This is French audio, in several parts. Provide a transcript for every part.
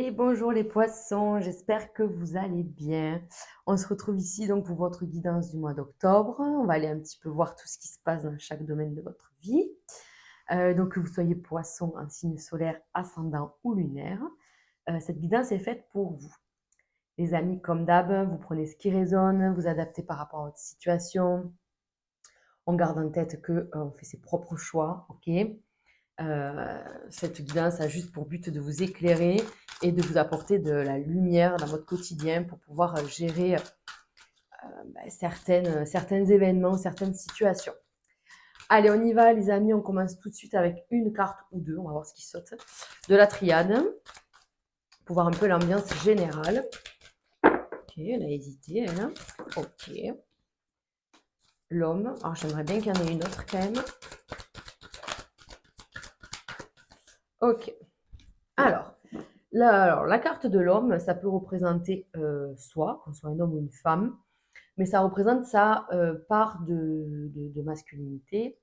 Et bonjour les poissons, j'espère que vous allez bien. On se retrouve ici donc pour votre guidance du mois d'octobre. On va aller un petit peu voir tout ce qui se passe dans chaque domaine de votre vie. Donc que vous soyez poisson en signe solaire, ascendant ou lunaire, cette guidance est faite pour vous. Les amis, comme d'hab, vous prenez ce qui résonne, vous adaptez par rapport à votre situation. On garde en tête que on fait ses propres choix, ok. Cette guidance a juste pour but de vous éclairer et de vous apporter de la lumière dans votre quotidien pour pouvoir gérer certains événements, certaines situations. Allez, on y va les amis, on commence tout de suite avec une carte ou deux, on va voir ce qui saute, de la triade, pour voir un peu l'ambiance générale. Ok, elle a hésité, elle. Ok. L'homme, alors j'aimerais bien qu'il y en ait une autre quand même. Ok. Alors, la carte de l'homme, ça peut représenter soi, qu'on soit un homme ou une femme, mais ça représente sa part de masculinité,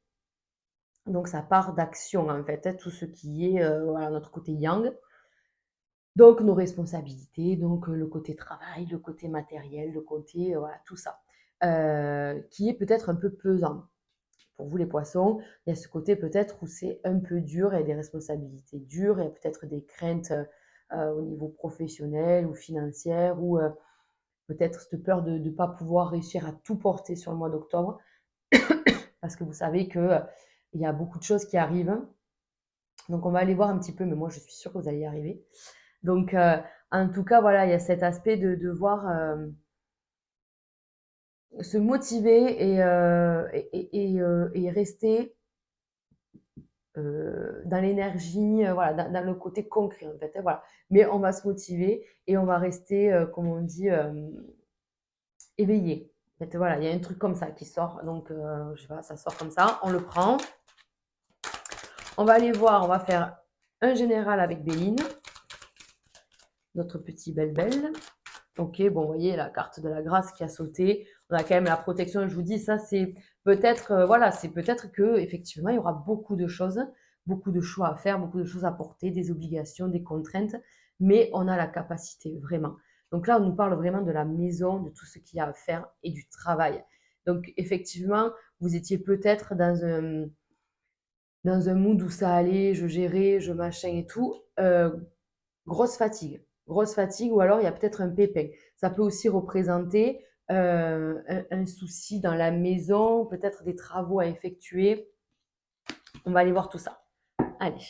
donc sa part d'action en fait, hein, tout ce qui est voilà, notre côté yang, donc nos responsabilités, donc le côté travail, le côté matériel, le côté voilà, tout ça, qui est peut-être un peu pesant. Pour vous les poissons, il y a ce côté peut-être où c'est un peu dur, il y a des responsabilités dures, il y a peut-être des craintes au niveau professionnel ou financier, ou peut-être cette peur de ne pas pouvoir réussir à tout porter sur le mois d'octobre, parce que vous savez qu'il y a beaucoup de choses qui arrivent. Donc on va aller voir un petit peu, mais moi je suis sûre que vous allez y arriver. Donc en tout cas, voilà, il y a cet aspect de devoir se motiver et rester dans l'énergie, voilà, dans le côté concret en fait, hein, voilà. Mais on va se motiver et on va rester, comme on dit, éveillé. En fait, voilà, il y a un truc comme ça qui sort, donc je sais pas, ça sort comme ça, on le prend. On va aller voir, on va faire un général avec Béline, notre petit belle-belle. Ok, bon, vous voyez la carte de la grâce qui a sauté. On a quand même la protection. Je vous dis, ça, c'est peut-être, voilà, c'est peut-être que effectivement, il y aura beaucoup de choses, beaucoup de choix à faire, beaucoup de choses à porter, des obligations, des contraintes, mais on a la capacité vraiment. Donc là, on nous parle vraiment de la maison, de tout ce qu'il y a à faire et du travail. Donc effectivement, vous étiez peut-être dans un mood où ça allait, je gérais, je machin et tout. Grosse fatigue, ou alors il y a peut-être un pépin. Ça peut aussi représenter un souci dans la maison, peut-être des travaux à effectuer. On va aller voir tout ça. Allez,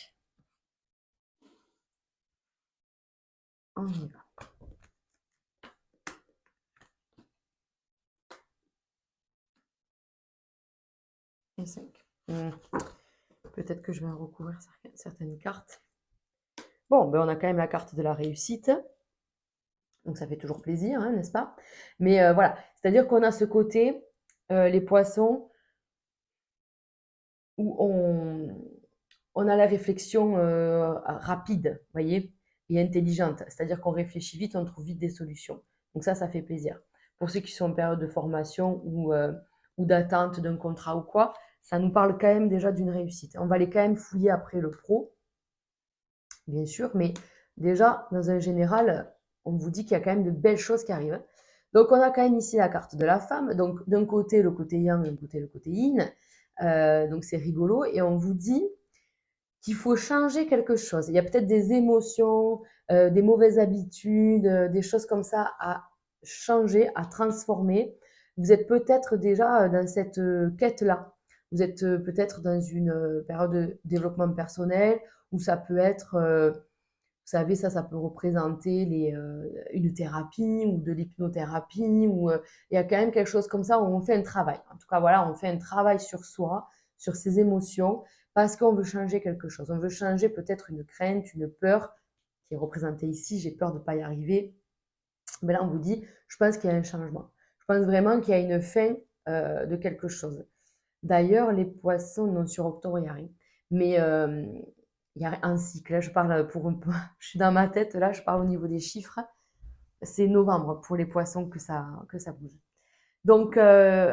on y va. Et 5. Peut-être que je vais en recouvrir certaines cartes. Bon, ben on a quand même la carte de la réussite. Donc ça fait toujours plaisir, hein, n'est-ce pas? Mais voilà, c'est-à-dire qu'on a ce côté, les poissons, où on a la réflexion rapide, vous voyez, et intelligente. C'est-à-dire qu'on réfléchit vite, on trouve vite des solutions. Donc ça fait plaisir. Pour ceux qui sont en période de formation ou d'attente d'un contrat ou quoi, ça nous parle quand même déjà d'une réussite. On va aller quand même fouiller après le pro, bien sûr, mais déjà, dans un général, on vous dit qu'il y a quand même de belles choses qui arrivent. Donc on a quand même ici la carte de la femme. Donc d'un côté, le côté yang, d'un côté, le côté yin. Donc c'est rigolo. Et on vous dit qu'il faut changer quelque chose. Il y a peut-être des émotions, des mauvaises habitudes, des choses comme ça à changer, à transformer. Vous êtes peut-être déjà dans cette quête-là. Vous êtes peut-être dans une période de développement personnel où ça peut être, vous savez, ça peut représenter une thérapie ou de l'hypnothérapie, ou il y a quand même quelque chose comme ça où on fait un travail. En tout cas, voilà, on fait un travail sur soi, sur ses émotions, parce qu'on veut changer quelque chose. On veut changer peut-être une crainte, une peur qui est représentée ici. J'ai peur de ne pas y arriver. Mais là, on vous dit, je pense qu'il y a un changement. Je pense vraiment qu'il y a une fin de quelque chose. D'ailleurs, les poissons, non, sur octobre, il n'y a rien. Mais il y a un cycle. Là, je parle pour un peu. Je suis dans ma tête, là, je parle au niveau des chiffres. C'est novembre pour les poissons que ça bouge. Donc,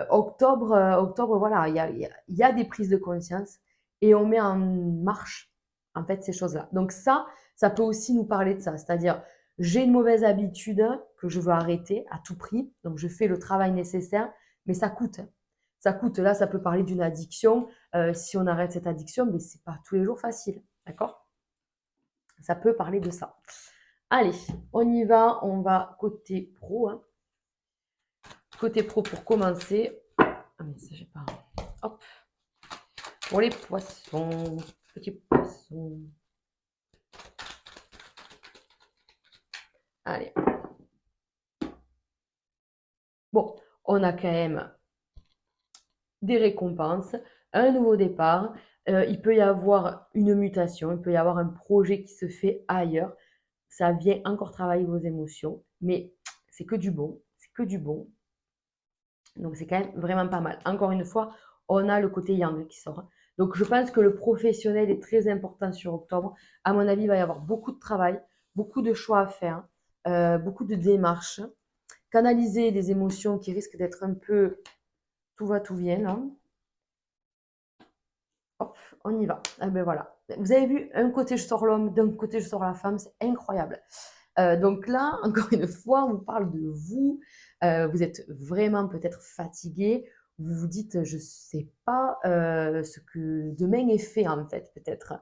octobre, voilà, il y a des prises de conscience et on met en marche, en fait, ces choses-là. Donc ça, ça peut aussi nous parler de ça. C'est-à-dire, j'ai une mauvaise habitude que je veux arrêter à tout prix, donc je fais le travail nécessaire, mais ça coûte. Ça coûte. Là, ça peut parler d'une addiction. Si on arrête cette addiction, mais c'est pas tous les jours facile. D'accord? Ça peut parler de ça. Allez, on y va. On va côté pro. Hein. Côté pro pour commencer. Ah, mais ça, j'ai pas. Hop. Pour les poissons. Petits poissons. Allez. Bon, on a quand même des récompenses, un nouveau départ. Il peut y avoir une mutation, il peut y avoir un projet qui se fait ailleurs. Ça vient encore travailler vos émotions, mais c'est que du bon, c'est que du bon. Donc c'est quand même vraiment pas mal. Encore une fois, on a le côté yang qui sort. Donc je pense que le professionnel est très important sur octobre. À mon avis, il va y avoir beaucoup de travail, beaucoup de choix à faire, beaucoup de démarches. Canaliser des émotions qui risquent d'être un peu tout va, tout vient là. Hop, on y va. Ah ben voilà. Vous avez vu, un côté je sors l'homme, d'un côté je sors la femme, c'est incroyable. Donc là, encore une fois, on parle de vous. Vous êtes vraiment peut-être fatigué. Vous vous dites, je ne sais pas ce que demain est fait en fait, peut-être.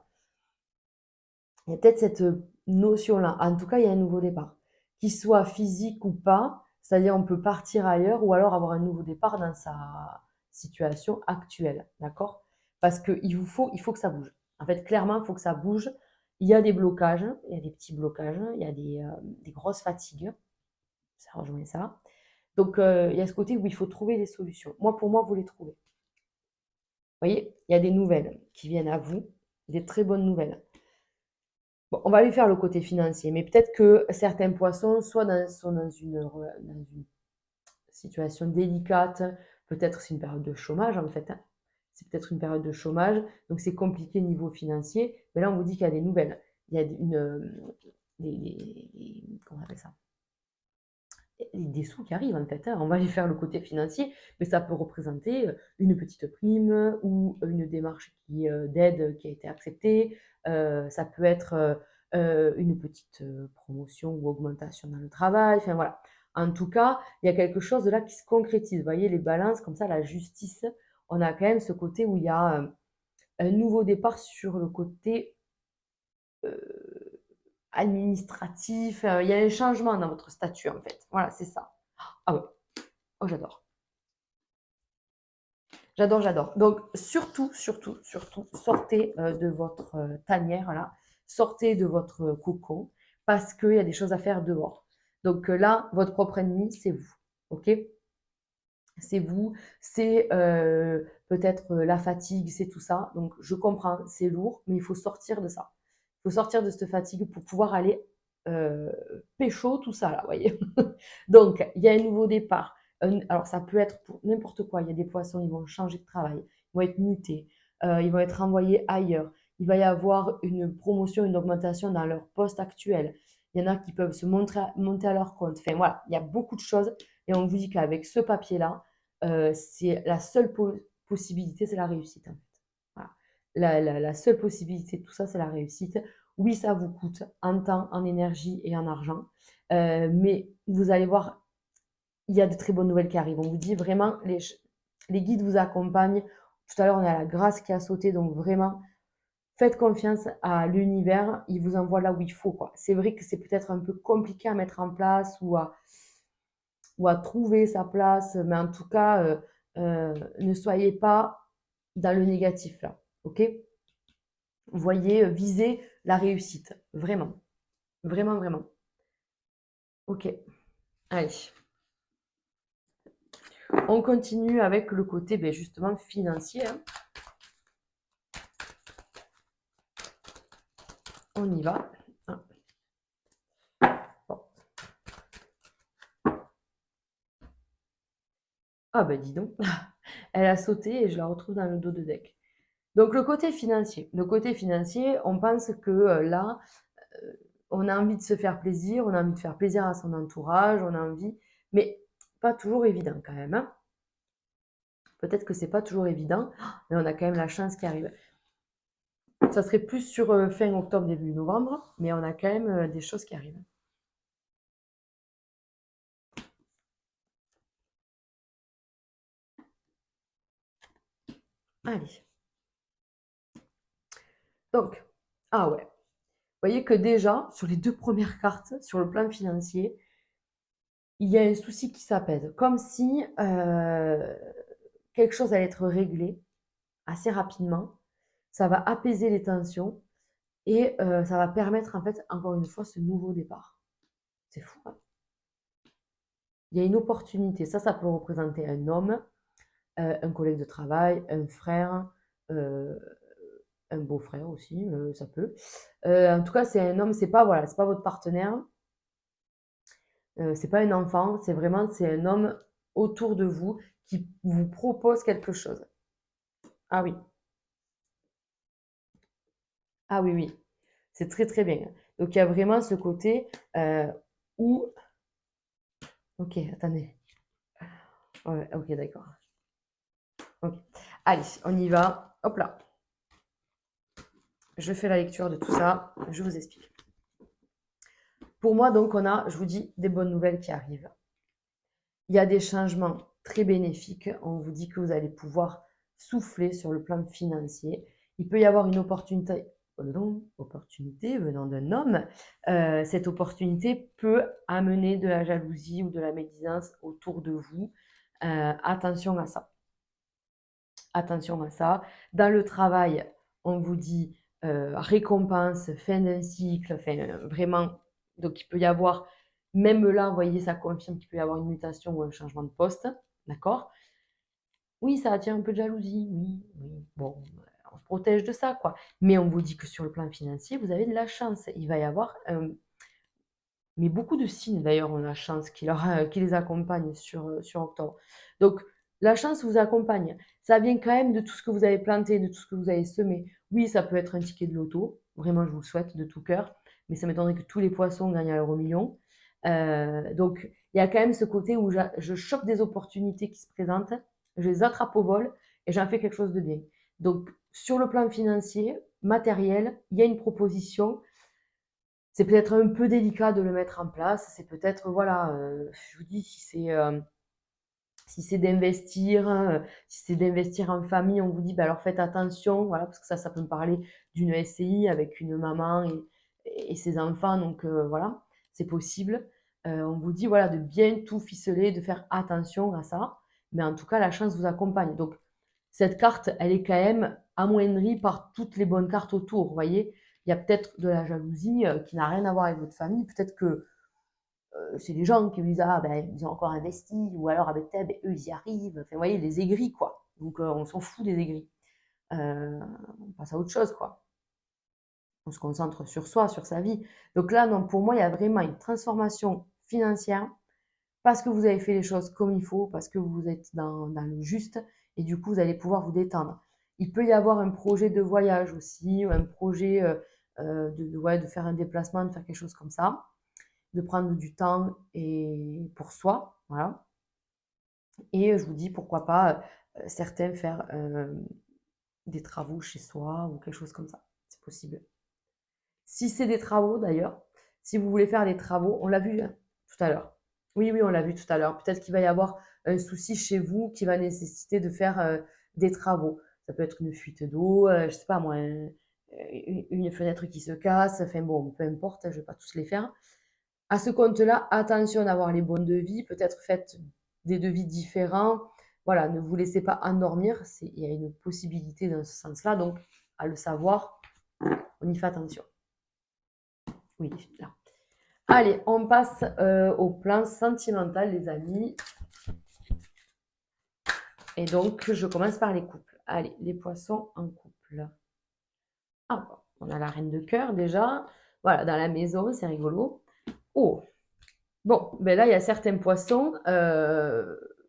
Il y a peut-être cette notion-là. En tout cas, il y a un nouveau départ. Qu'il soit physique ou pas, c'est-à-dire on peut partir ailleurs ou alors avoir un nouveau départ dans sa situation actuelle. D'accord? Parce il faut que ça bouge. En fait, clairement, il faut que ça bouge. Il y a des blocages, il y a des petits blocages, il y a des grosses fatigues. Ça rejoint ça. Donc, il y a ce côté où il faut trouver des solutions. Moi, pour moi, vous les trouvez. Vous voyez, il y a des nouvelles qui viennent à vous, des très bonnes nouvelles. Bon, on va aller faire le côté financier, mais peut-être que certains poissons sont dans une situation délicate. Peut-être c'est une période de chômage en fait. Hein. C'est peut-être une période de chômage, donc c'est compliqué niveau financier. Mais là, on vous dit qu'il y a des nouvelles. Il y a comment on appelle ça? Des sous qui arrivent en fait. Hein. On va aller faire le côté financier, mais ça peut représenter une petite prime ou une démarche d'aide qui a été acceptée. Ça peut être une petite promotion ou augmentation dans le travail. Enfin voilà. En tout cas, il y a quelque chose de là qui se concrétise. Vous voyez, les balances, comme ça, la justice, on a quand même ce côté où il y a un nouveau départ sur le côté administratif. Il y a un changement dans votre statut en fait. Voilà, c'est ça. Ah ouais. Oh, j'adore. J'adore, j'adore. Donc, surtout, surtout, surtout, sortez de votre tanière, là. Sortez de votre cocon parce qu'il y a des choses à faire dehors. Donc là, votre propre ennemi, c'est vous. OK? C'est vous, c'est peut-être la fatigue, c'est tout ça. Donc, je comprends, c'est lourd, mais il faut sortir de ça. Il faut sortir de cette fatigue pour pouvoir aller pécho, tout ça, là, vous voyez. Donc, il y a un nouveau départ. Alors, ça peut être pour n'importe quoi. Il y a des poissons, ils vont changer de travail, ils vont être mutés, ils vont être envoyés ailleurs. Il va y avoir une promotion, une augmentation dans leur poste actuel. Il y en a qui peuvent monter à leur compte. Enfin, voilà, il y a beaucoup de choses. Et on vous dit qu'avec ce papier-là, c'est la seule possibilité, c'est la réussite. En fait. Voilà. La seule possibilité de tout ça, c'est la réussite. Oui, ça vous coûte en temps, en énergie et en argent. Mais vous allez voir, il y a de très bonnes nouvelles qui arrivent. On vous dit vraiment, les guides vous accompagnent. Tout à l'heure, on a la grâce qui a sauté. Donc vraiment, faites confiance à l'univers. Il vous envoie là où il faut. Quoi. C'est vrai que c'est peut-être un peu compliqué à mettre en place ou à trouver sa place. Mais en tout cas, ne soyez pas dans le négatif là. OK? Voyez, visez la réussite. Vraiment. Vraiment, vraiment. OK. Allez. On continue avec le côté ben, justement financier. Hein. On y va. Bon. Ah ben dis donc. Elle a sauté et je la retrouve dans le dos de deck. Donc le côté financier. Le côté financier, on pense que là, on a envie de se faire plaisir, on a envie de faire plaisir à son entourage, on a envie, mais pas toujours évident quand même. Hein. Peut-être que c'est pas toujours évident, mais on a quand même la chance qui arrive. ça serait plus sur fin octobre, début novembre, mais on a quand même des choses qui arrivent. Allez. Donc, ah ouais. Vous voyez que déjà, sur les 2 premières cartes, sur le plan financier, il y a un souci qui s'apaise. Comme si quelque chose allait être réglé assez rapidement. Ça va apaiser les tensions et ça va permettre, en fait, encore une fois, ce nouveau départ. C'est fou, hein. Il y a une opportunité. Ça peut représenter un homme, un collègue de travail, un frère, un beau-frère aussi, ça peut. En tout cas, c'est un homme, c'est pas, voilà, c'est pas votre partenaire, c'est pas un enfant, c'est un homme autour de vous qui vous propose quelque chose. Ah oui, ah oui, oui, c'est très, très bien. Donc il y a vraiment ce côté, où OK, attendez. Ouais, OK, d'accord. OK. Allez, on y va. Hop là. Je fais la lecture de tout ça, je vous explique. Pour moi, donc, on a, je vous dis, des bonnes nouvelles qui arrivent. Il y a des changements très bénéfiques. On vous dit que vous allez pouvoir souffler sur le plan financier. Il peut y avoir une opportunité, venant d'un homme. Cette opportunité peut amener de la jalousie ou de la médisance autour de vous. Attention à ça. Attention à ça. Dans le travail, on vous dit récompense, fin d'un cycle, enfin, vraiment. Donc, il peut y avoir, même là, vous voyez, ça confirme qu'il peut y avoir une mutation ou un changement de poste. D'accord? Oui, ça attire un peu de jalousie. Oui, oui. Bon, on se protège de ça, quoi. Mais on vous dit que sur le plan financier, vous avez de la chance. Il va y avoir mais beaucoup de signes d'ailleurs ont la chance qui les accompagnent sur octobre. Donc la chance vous accompagne. Ça vient quand même de tout ce que vous avez planté, de tout ce que vous avez semé. Oui, ça peut être un ticket de loto, vraiment je vous le souhaite de tout cœur, mais ça m'étonnerait que tous les poissons gagnent à l'euro-million. Donc il y a quand même ce côté où je chope des opportunités qui se présentent, je les attrape au vol et j'en fais quelque chose de bien. Donc sur le plan financier, matériel, il y a une proposition. C'est peut-être un peu délicat de le mettre en place. C'est peut-être, voilà, je vous dis, si c'est d'investir, si c'est d'investir en famille, on vous dit, bah, alors faites attention, voilà, parce que ça peut me parler d'une SCI avec une maman et ses enfants, donc voilà, c'est possible. On vous dit, voilà, de bien tout ficeler, de faire attention à ça, mais en tout cas, la chance vous accompagne. Donc cette carte, elle est quand même amoindrie par toutes les bonnes cartes autour, vous voyez? Il y a peut-être de la jalousie, qui n'a rien à voir avec votre famille. Peut-être que, c'est des gens qui vous disent: «Ah ben, ils ont encore investi» ou alors: «Ah ben, tu eux, ils y arrivent». Enfin, vous voyez, les aigris, quoi. Donc on s'en fout des aigris. On passe à autre chose, quoi. On se concentre sur soi, sur sa vie. Donc là, non, pour moi, il y a vraiment une transformation financière parce que vous avez fait les choses comme il faut, parce que vous êtes dans le juste et du coup, vous allez pouvoir vous détendre. Il peut y avoir un projet de voyage aussi, ou un projet ouais, de faire un déplacement, de faire quelque chose comme ça, de prendre du temps et pour soi, voilà. Et je vous dis, pourquoi pas, certains faire des travaux chez soi ou quelque chose comme ça, c'est possible. Si c'est des travaux d'ailleurs, si vous voulez faire des travaux, on l'a vu hein, tout à l'heure. Oui, oui, on l'a vu tout à l'heure. Peut-être qu'il va y avoir un souci chez vous qui va nécessiter de faire des travaux. Ça peut être une fuite d'eau, je sais pas moi, une fenêtre qui se casse, enfin bon, peu importe, je ne vais pas tous les faire. À ce compte-là, attention d'avoir les bons devis, peut-être faites des devis différents. Voilà, ne vous laissez pas endormir, il y a une possibilité dans ce sens-là, donc à le savoir, on y fait attention. Oui, là. Allez, on passe au plan sentimental, les amis. Et donc, je commence par les couples. Allez, les poissons en couple. Ah, bon, on a la reine de cœur déjà. Voilà, dans la maison, c'est rigolo. Oh, bon, ben là, il y a certains poissons.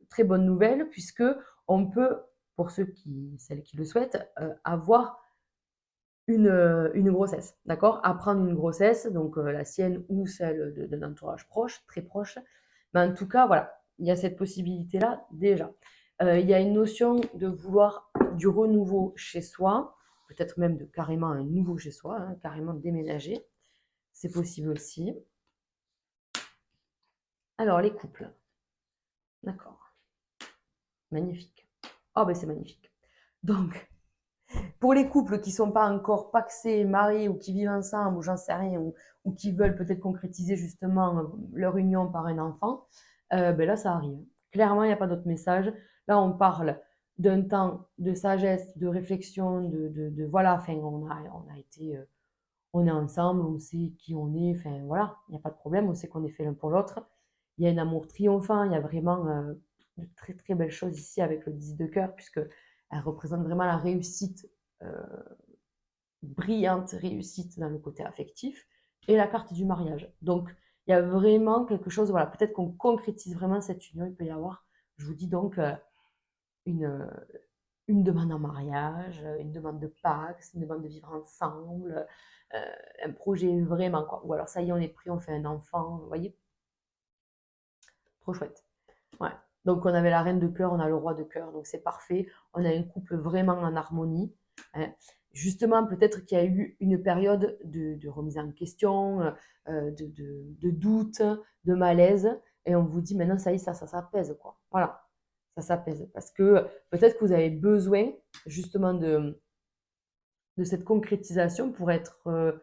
Très bonne nouvelle, puisque on peut, pour celles qui le souhaitent, avoir une grossesse, d'accord? Apprendre une grossesse, donc la sienne ou celle d'un entourage proche, très proche. Mais en tout cas, voilà, il y a cette possibilité-là déjà. Il y a une notion de vouloir du renouveau chez soi, peut-être même de carrément un nouveau chez soi, hein, carrément déménager. C'est possible aussi. Alors, les couples. D'accord. Magnifique. Oh, ben c'est magnifique. Donc, pour les couples qui ne sont pas encore pacsés, mariés ou qui vivent ensemble, ou j'en sais rien, ou qui veulent peut-être concrétiser justement leur union par un enfant, ben là, ça arrive. Clairement, il n'y a pas d'autre message. Là, on parle d'un temps de sagesse, de réflexion, de voilà, enfin, on a été, on est ensemble, on sait qui on est, enfin voilà, il n'y a pas de problème, on sait qu'on est fait l'un pour l'autre. Il y a un amour triomphant, il y a vraiment de très très belles choses ici avec le 10 de cœur, puisque elle représente vraiment la réussite, euh, brillante réussite dans le côté affectif, et la carte du mariage. Donc, il y a vraiment quelque chose, voilà, peut-être qu'on concrétise vraiment cette union, il peut y avoir, je vous dis donc, une, une demande en mariage, une demande de Pax, une demande de vivre ensemble, un projet vraiment, quoi. Ou alors, ça y est, on est pris, on fait un enfant, vous voyez? Trop chouette. Ouais. Donc, on avait la reine de cœur, on a le roi de cœur, donc c'est parfait. On a un couple vraiment en harmonie, hein. Justement, peut-être qu'il y a eu une période de remise en question, de doute, de malaise, et on vous dit maintenant, ça y est, ça s'apaise, quoi. Voilà, ça s'apaise. Parce que peut-être que vous avez besoin, justement, de cette concrétisation pour être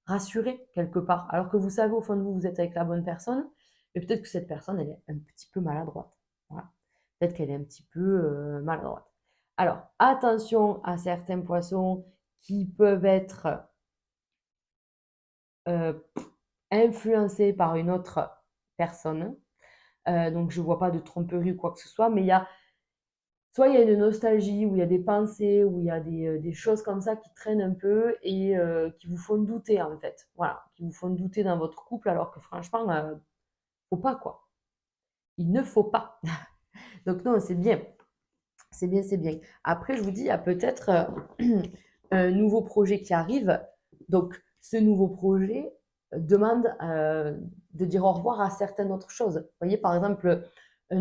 rassuré quelque part. Alors que vous savez au fond de vous, vous êtes avec la bonne personne, mais peut-être que cette personne, elle est un petit peu maladroite. Voilà. Peut-être qu'elle est un petit peu maladroite. Alors, attention à certains poissons qui peuvent être euh, influencés par une autre personne. Donc, je ne vois pas de tromperie ou quoi que ce soit, mais il y a soit il y a une nostalgie, où il y a des pensées, où il y a des choses comme ça qui traînent un peu et qui vous font douter en fait. Voilà, qui vous font douter dans votre couple alors que franchement, faut pas quoi. Il ne faut pas. Donc non, c'est bien. C'est bien, c'est bien. Après, je vous dis, il y a peut-être un nouveau projet qui arrive. Donc, ce nouveau projet demande de dire au revoir à certaines autres choses. Vous voyez, par exemple,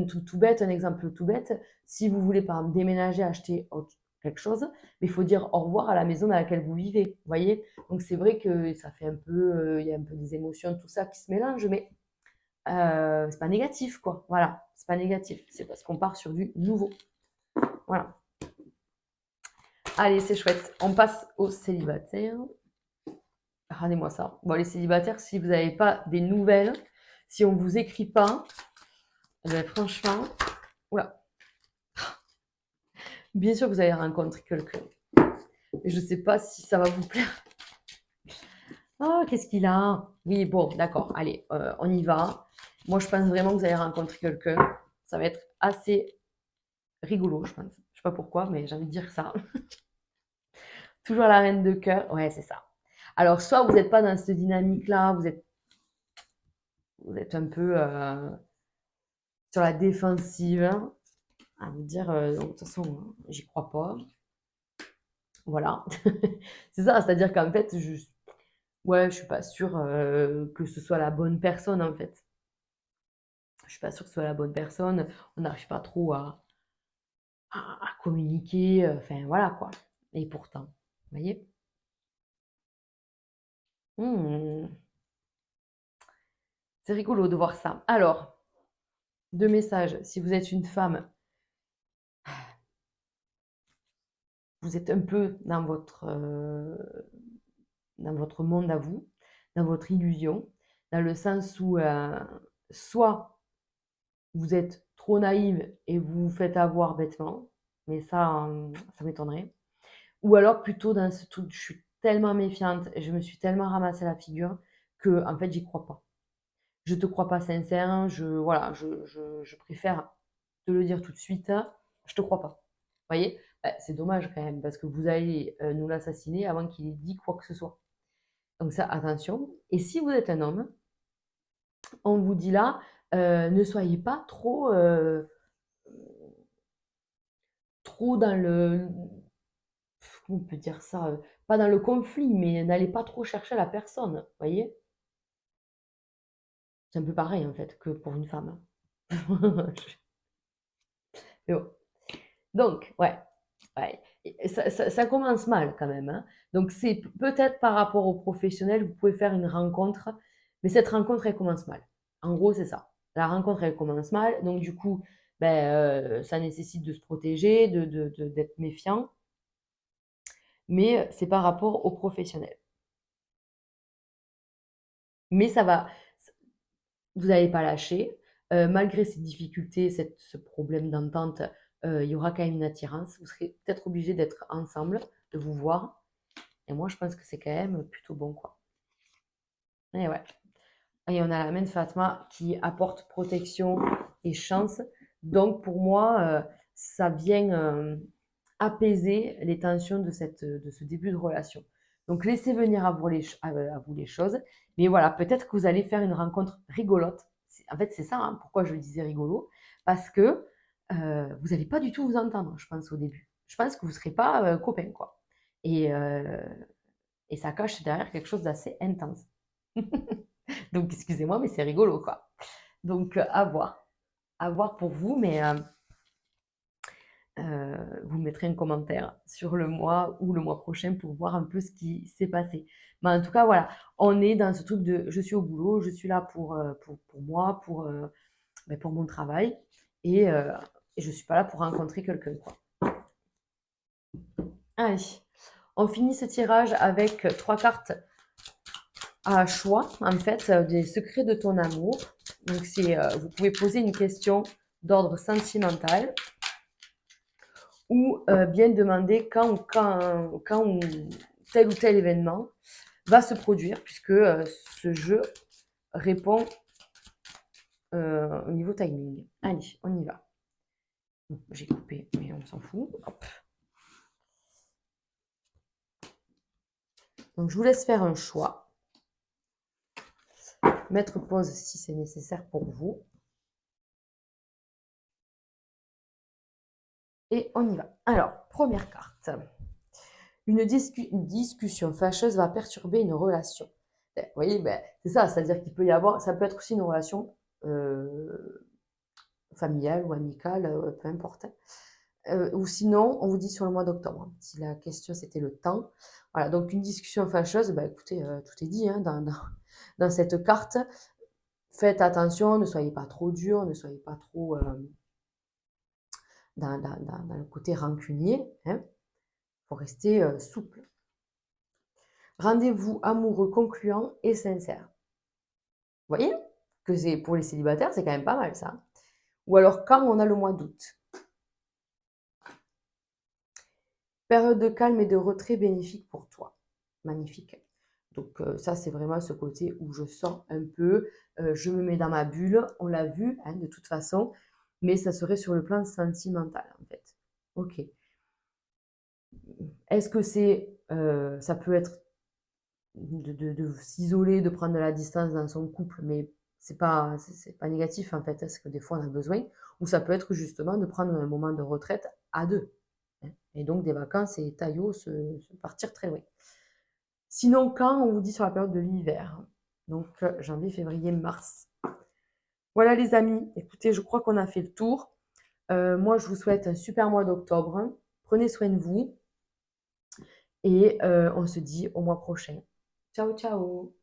tout bête, un exemple tout bête, si vous voulez, par exemple, déménager, acheter quelque chose, mais il faut dire au revoir à la maison dans laquelle vous vivez. Vous voyez? Donc, c'est vrai que ça fait un peu, il y a un peu des émotions, tout ça qui se mélange, mais c'est pas négatif, quoi. Voilà, c'est pas négatif. C'est parce qu'on part sur du nouveau. Voilà. Allez, c'est chouette. On passe aux célibataires. Regardez-moi ça. Bon, les célibataires, si vous n'avez pas des nouvelles, si on ne vous écrit pas, eh ben, franchement, oula, bien sûr, vous allez rencontrer quelqu'un. Et je ne sais pas si ça va vous plaire. Ah, qu'est-ce qu'il a? Oui, bon, d'accord. Allez, on y va. Moi, je pense vraiment que vous allez rencontrer quelqu'un. Ça va être assez rigolo, je pense. Je ne sais pas pourquoi, mais j'ai envie de dire ça. Toujours la reine de cœur. Ouais, c'est ça. Alors, soit vous n'êtes pas dans cette dynamique-là, vous êtes un peu sur la défensive, hein, à me dire, de toute façon, j'y crois pas. Voilà. C'est ça, c'est-à-dire qu'en fait, ouais, je suis pas sûre que ce soit la bonne personne, en fait. Je suis pas sûre que ce soit la bonne personne. On n'arrive pas trop à communiquer. Enfin, voilà, quoi. Et pourtant, vous voyez? Hmm, c'est rigolo de voir ça. Alors, deux messages. Si vous êtes une femme, vous êtes un peu dans votre monde à vous, dans votre illusion, dans le sens où soit vous êtes trop naïve et vous vous faites avoir bêtement, mais ça m'étonnerait. Ou alors plutôt dans ce truc, je suis tellement méfiante et je me suis tellement ramassé la figure que en fait j'y crois pas. Je te crois pas sincère, voilà, je préfère te le dire tout de suite, je te crois pas. Vous voyez? C'est dommage quand même parce que vous allez nous l'assassiner avant qu'il ait dit quoi que ce soit. Donc ça, attention. Et si vous êtes un homme, on vous dit là, ne soyez pas trop dans le, comment on peut dire ça, pas dans le conflit, mais n'allez pas trop chercher la personne, vous voyez? C'est un peu pareil en fait que pour une femme. Mais bon. Donc, ouais, ouais. Et ça commence mal quand même, hein. Donc c'est peut-être par rapport aux professionnels, vous pouvez faire une rencontre, mais cette rencontre, elle commence mal. En gros, c'est ça. La rencontre, elle commence mal, donc du coup, ben, ça nécessite de se protéger, d'être méfiant, mais c'est par rapport aux professionnels. Mais ça va, vous n'allez pas lâcher, malgré ces difficultés, ce problème d'entente, il y aura quand même une attirance. Vous serez peut-être obligés d'être ensemble, de vous voir. Et moi, je pense que c'est quand même plutôt bon, quoi. Et ouais. Et on a la main de Fatma qui apporte protection et chance. Donc, pour moi, ça vient apaiser les tensions de ce début de relation. Donc, laissez venir à vous les choses. Mais voilà, peut-être que vous allez faire une rencontre rigolote. En fait, c'est ça, hein, pourquoi je disais rigolo. Parce que vous n'allez pas du tout vous entendre, je pense, au début. Je pense que vous ne serez pas copains, quoi. Et, euh, et ça cache derrière quelque chose d'assez intense. Donc, excusez-moi, mais c'est rigolo, quoi. Donc, à voir. À voir pour vous, mais vous mettrez un commentaire sur le mois ou le mois prochain pour voir un peu ce qui s'est passé. Mais en tout cas, voilà, on est dans ce truc de je suis au boulot, je suis là pour moi, pour mon travail, et je ne suis pas là pour rencontrer quelqu'un, quoi. Allez, on finit ce tirage avec 3 cartes à choix, en fait, des secrets de ton amour. Donc, vous pouvez poser une question d'ordre sentimental ou bien demander quand tel ou tel événement va se produire, puisque ce jeu répond au niveau timing. Allez, on y va. Bon, j'ai coupé, mais on s'en fout. Hop. Donc, je vous laisse faire un choix. Mettre pause si c'est nécessaire pour vous. Et on y va. Alors, première carte. Une discussion fâcheuse va perturber une relation. Vous voyez, c'est ça, c'est-à-dire qu'il peut y avoir, ça peut être aussi une relation familiale ou amicale, peu importe. Ou sinon, on vous dit sur le mois d'octobre, si la question c'était le temps. Voilà, donc une discussion fâcheuse, écoutez, tout est dit hein, dans cette carte. Faites attention, ne soyez pas trop dur, ne soyez pas trop dans le côté rancunier. Hein. Faut rester souple. Rendez-vous amoureux concluant et sincère. Vous voyez que c'est pour les célibataires, c'est quand même pas mal ça. Ou alors quand on a le mois d'août. Période de calme et de retrait bénéfique pour toi. Magnifique. Donc ça, c'est vraiment ce côté où je sors un peu, je me mets dans ma bulle, on l'a vu hein, de toute façon, mais ça serait sur le plan sentimental en fait. Ok. Est-ce que ça peut être de s'isoler, de prendre de la distance dans son couple, mais c'est pas négatif en fait, parce que des fois on a besoin, ou ça peut être justement de prendre un moment de retraite à deux. Hein. Et donc des vacances et taillot se partir très loin. Sinon, quand on vous dit sur la période de l'hiver, donc janvier, février, mars. Voilà les amis, écoutez, je crois qu'on a fait le tour. Moi, je vous souhaite un super mois d'octobre. Prenez soin de vous et on se dit au mois prochain. Ciao, ciao!